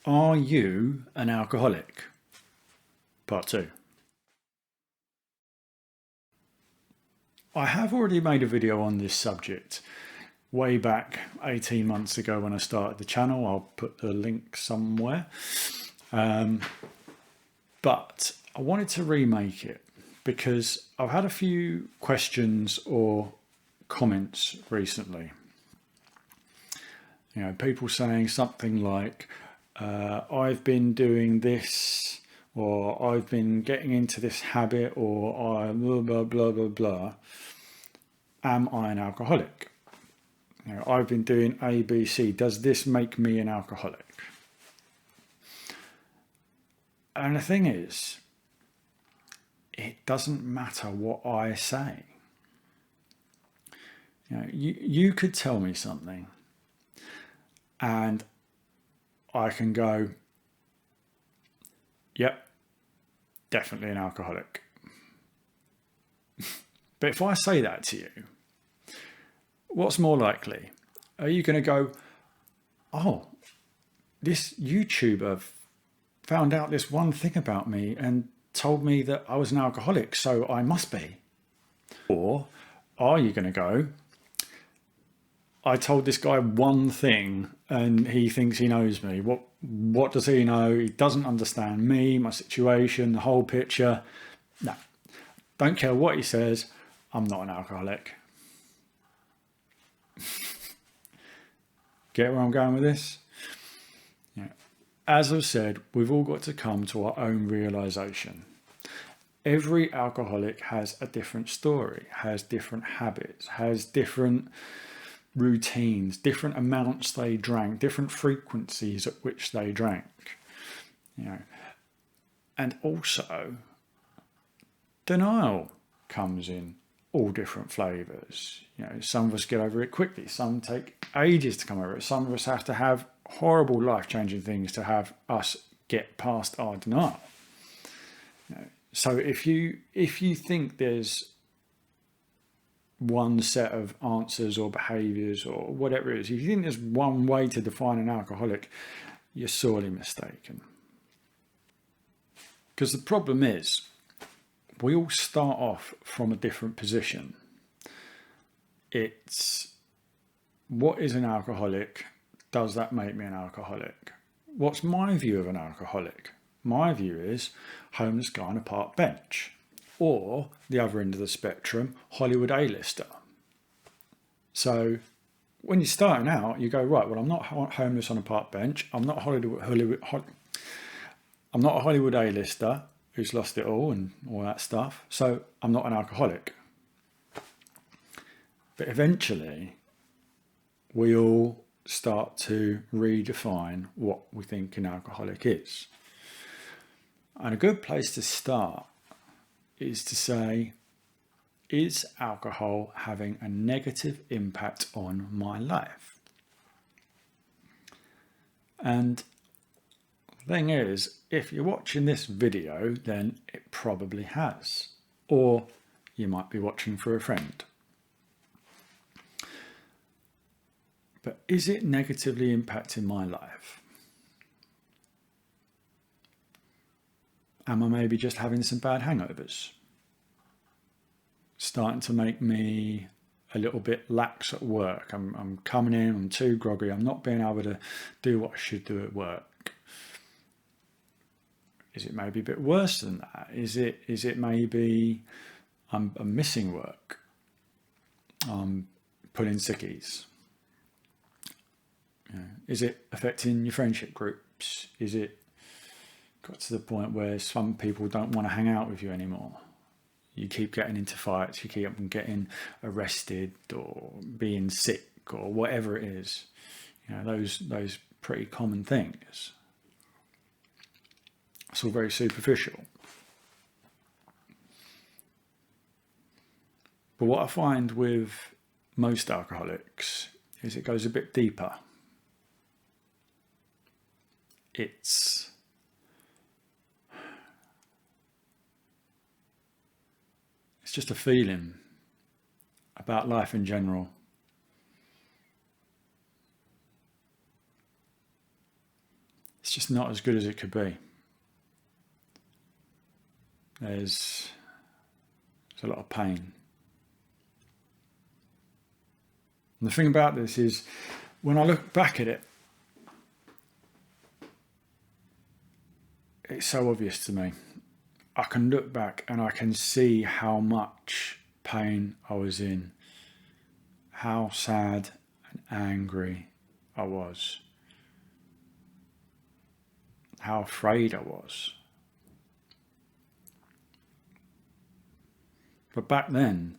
Are you an alcoholic? Part 2. I have already made a video on this subject way back 18 months ago when I started the channel. I'll put the link somewhere. But I wanted to remake it because I've had a few questions or comments recently. You know, people saying something like, I've been doing this, or I've been getting into this habit, or I blah, blah, blah, blah, blah. Am I an alcoholic? You know, I've been doing A, B, C. Does this make me an alcoholic? And the thing is, it doesn't matter what I say. You know, you could tell me something and I can go, yep, definitely an alcoholic. But if I say that to you, what's more likely? Are you going to go, oh, this YouTuber found out this one thing about me and told me that I was an alcoholic, so I must be? Or are you going to go, I told this guy one thing and he thinks he knows me. What does he know? He doesn't understand me, my situation, the whole picture. No, don't care what he says. I'm not an alcoholic. Get where I'm going with this? Yeah. As I've said, we've all got to come to our own realization. Every alcoholic has a different story, has different habits, has different routines, different amounts they drank, different frequencies at which they drank. You know, and also denial comes in all different flavors. You know, some of us get over it quickly, some take ages to come over it, some of us have to have horrible life-changing things to have us get past our denial. You know, so if you think there's one set of answers or behaviors or whatever it is, if you think there's one way to define an alcoholic, you're sorely mistaken. Because the problem is, we all start off from a different position. It's, what is an alcoholic? Does that make me an alcoholic? What's my view of an alcoholic? My view is homeless guy on a park bench. Or the other end of the spectrum, Hollywood A-lister. So when you're starting out, you go, right, well, I'm not homeless on a park bench. I'm not I'm not a Hollywood A-lister who's lost it all and all that stuff. So I'm not an alcoholic. But eventually, we all start to redefine what we think an alcoholic is. And a good place to start is to say, is alcohol having a negative impact on my life? And the thing is, if you're watching this video, then it probably has. Or you might be watching for a friend. But is it negatively impacting my life? Am I maybe just having some bad hangovers? Starting to make me a little bit lax at work. I'm coming in, I'm too groggy. I'm not being able to do what I should do at work. Is it maybe a bit worse than that? Is it maybe I'm missing work? I'm pulling sickies. You know, is it affecting your friendship groups? Is it got to the point where some people don't want to hang out with you anymore? You keep getting into fights, you keep getting arrested or being sick or whatever it is. You know, those pretty common things. It's all very superficial. But what I find with most alcoholics is it goes a bit deeper. It's just a feeling about life in general. it's just not as good as it could be. There's a lot of pain. And the thing about this is, when I look back at it, it's so obvious to me. I can look back and I can see how much pain I was in, how sad and angry I was, how afraid I was. But back then,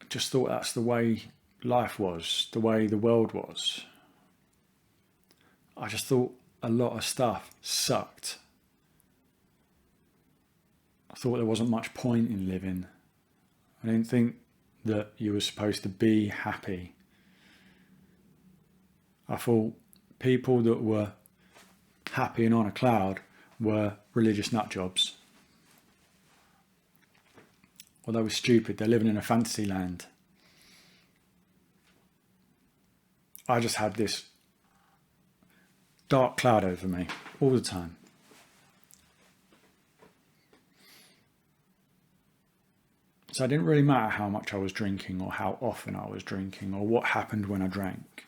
I just thought that's the way life was, the way the world was. I just thought a lot of stuff sucked. I thought there wasn't much point in living. I didn't think that you were supposed to be happy. I thought people that were happy and on a cloud were religious nutjobs. Or they were stupid, they're living in a fantasy land. I just had this dark cloud over me all the time. So it didn't really matter how much I was drinking or how often I was drinking or what happened when I drank.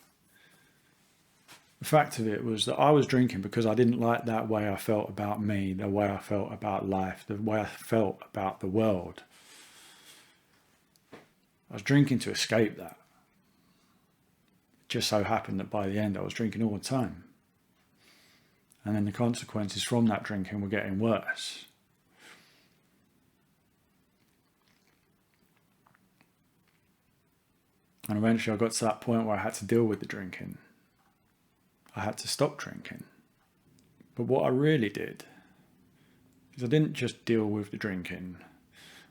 The fact of it was that I was drinking because I didn't like that way I felt about me, the way I felt about life, the way I felt about the world. I was drinking to escape that. It just so happened that by the end I was drinking all the time. And then the consequences from that drinking were getting worse. And eventually I got to that point where I had to deal with the drinking. I had to stop drinking. But what I really did is I didn't just deal with the drinking.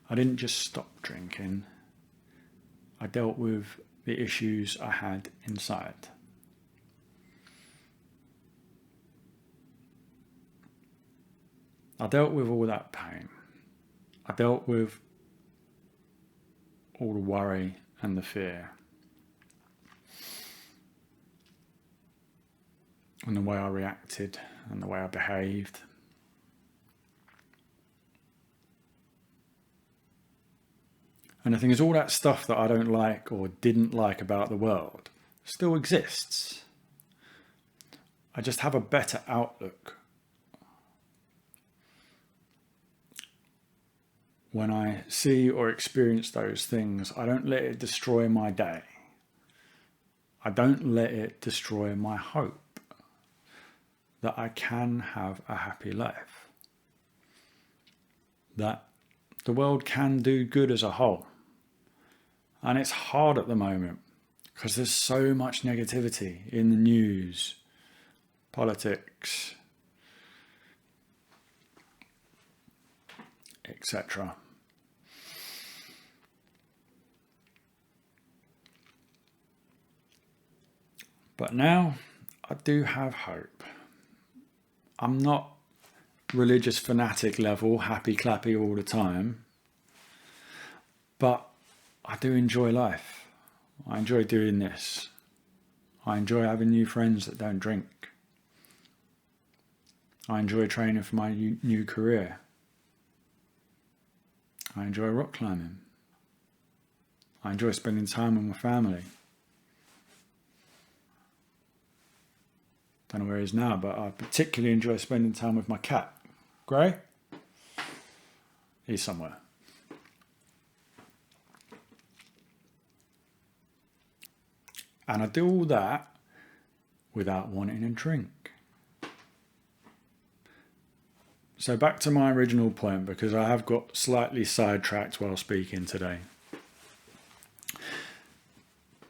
I didn't just stop drinking. I dealt with the issues I had inside. I dealt with all that pain. I dealt with all the worry and the fear. And the way I reacted and the way I behaved. And the thing is, all that stuff that I don't like or didn't like about the world still exists. I just have a better outlook. When I see or experience those things, I don't let it destroy my day. I don't let it destroy my hope that I can have a happy life. That the world can do good as a whole. And it's hard at the moment because there's so much negativity in the news, politics, etc. But now I do have hope. I'm not religious fanatic level, happy clappy all the time, but I do enjoy life. I enjoy doing this. I enjoy having new friends that don't drink. I enjoy training for my new career. I enjoy rock climbing. I enjoy spending time with my family. Don't know where he is now, but I particularly enjoy spending time with my cat. Gray? He's somewhere. And I do all that without wanting a drink. So back to my original point, because I have got slightly sidetracked while speaking today.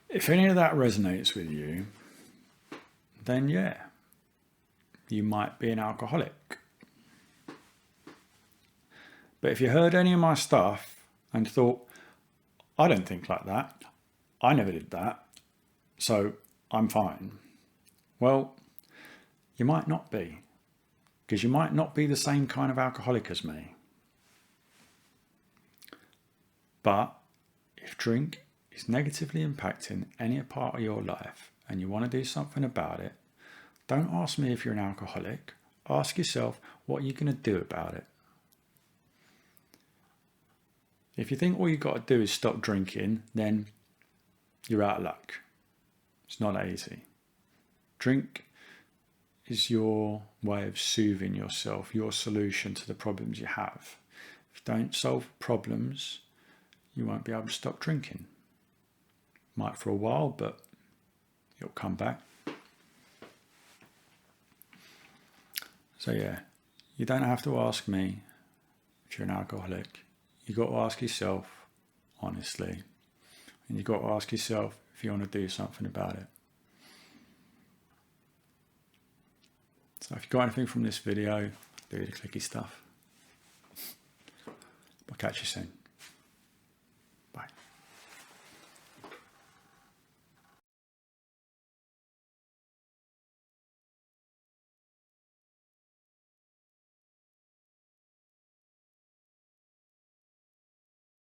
If any of that resonates with you, then yeah, you might be an alcoholic. But if you heard any of my stuff and thought, I don't think like that, I never did that, so I'm fine. Well, you might not be, because you might not be the same kind of alcoholic as me. But if drink is negatively impacting any part of your life and you want to do something about it, Don't ask me if you're an alcoholic. Ask yourself, what are you going to do about it? If you think all you've got to do is stop drinking, then you're out of luck. It's not that easy. Drink is your way of soothing yourself, your solution to the problems you have. If you don't solve problems, you won't be able to stop drinking. Might for a while, but it'll come back. So yeah, you don't have to ask me if you're an alcoholic. You've got to ask yourself honestly. And you've got to ask yourself if you want to do something about it. So if you got anything from this video, do the clicky stuff. I'll catch you soon.